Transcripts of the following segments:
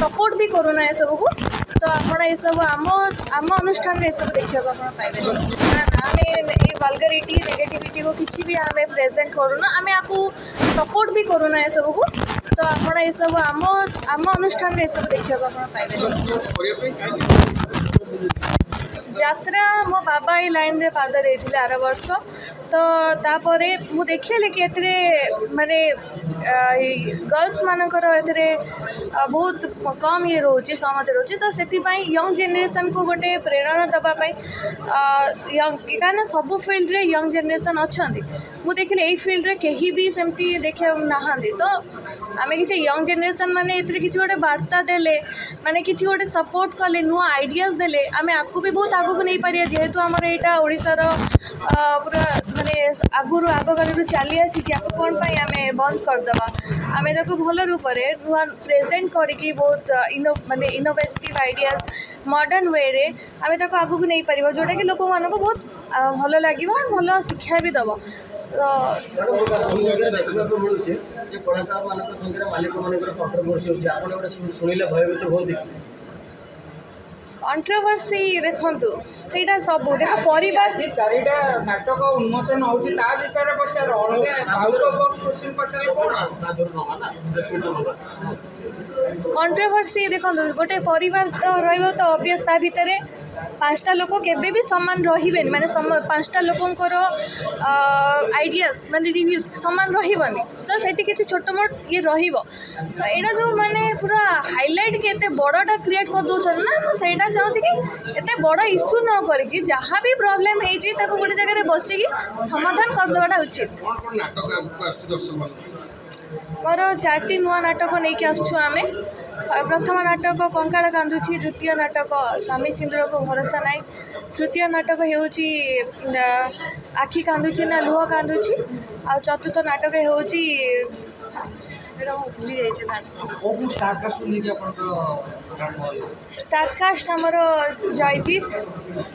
Support भी करूना ये सब को तो आपण ये सब आम आम अनुष्ठान ये सब देखा पाइबे आम वल्गरिटी नेगेटिविटी को किसी भी आम प्रेजेंट करूना आम आपको सपोर्ट भी करूना ये सब को तो आपण ये सब आम आम अनुष्ठान ये सब देखा पाइबे यात्रा मो बाबा ये लाइन रे पाद देथिले आर वर्ष तो तापरे मु देखिले कि एतरे माने गर्ल्स मानकर एतरे बहुत कम ये रोचे सहमति रोचे तो से यंग जेनेरेशन को गोटे प्रेरणा दवापाई कहीं सबू फिल्ड रे यंग जेनेरेशन अच्छा मु देखिले यही फिल्ड रे कहीं भी सेमती देखा नहांती तो आम किसी यंग जेनेरेशन माने एतरे किसी गोटे वार्ता देले माने किसी गोटे सपोर्ट कले नुआ आइडियाज देले आम आपको भी बहुत आगू नहीं पारिया जेहेतु आमर यहाँ ओडिशार पूरा माने आगुरु आग कालू चली आसी कौन आम बंद करदे आम भल रूप से नुआ प्रेजेंट करके बहुत माने इनोवेटिव आइडियाज मॉडर्न वे रे आम आगू नहीं पार जोटा कि लोक मान बहुत भल लगे भल शिक्षा भी दब कंट्रोवर्सी देखु से सब देख परिवार चारिटा नाटक उन्मोचन होती विषय पचार कंट्रोवर्सी देखो गोटे परिवार तो रही ऑब्वियस ता भितर पांचटा लोक केबे भी समान रहिबे माने पांचटा लोकंकर आइडियाज माने रिव्यूज समान रहिबनी तो सेठी किछि छोट मोट ये रहिबो तो एडा जो माने पूरा हाइलाइट के एते बड़टा क्रिएट कर दोछन ना मो सेटा चाहूँ कि एते बड़ इश्यू न करके जहाँ भी प्रॉब्लम है गोटे जगह बसिकी समाधान करदेवाटा उचित मोर 4टी नुआ नाटक नहीं आसुँ आम प्रथम नाटक कंकाल कांदुची द्वितीय नाटक स्वामी सिंदूर को भरोसा नाई तृतीय नाटक होउची आखि कांदुची ना लुह कांदुची आ चतुर्थ नाटक होउची स्टारकास्ट आमर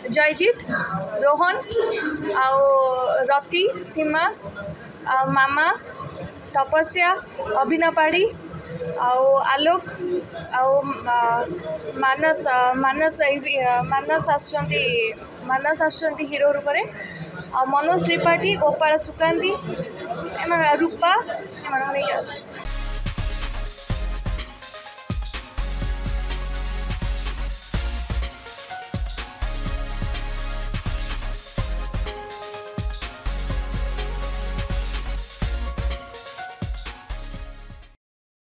जयजीत रोहन आउ रति सीमा मामा तपस्या अभिनव पाढ़ी आउ आलोक आउ मानस मानस मानस आसुचंती हीरो रूप में आ मनोज त्रिपाठी गोपाल सुकांती रूपा एम नहीं आस।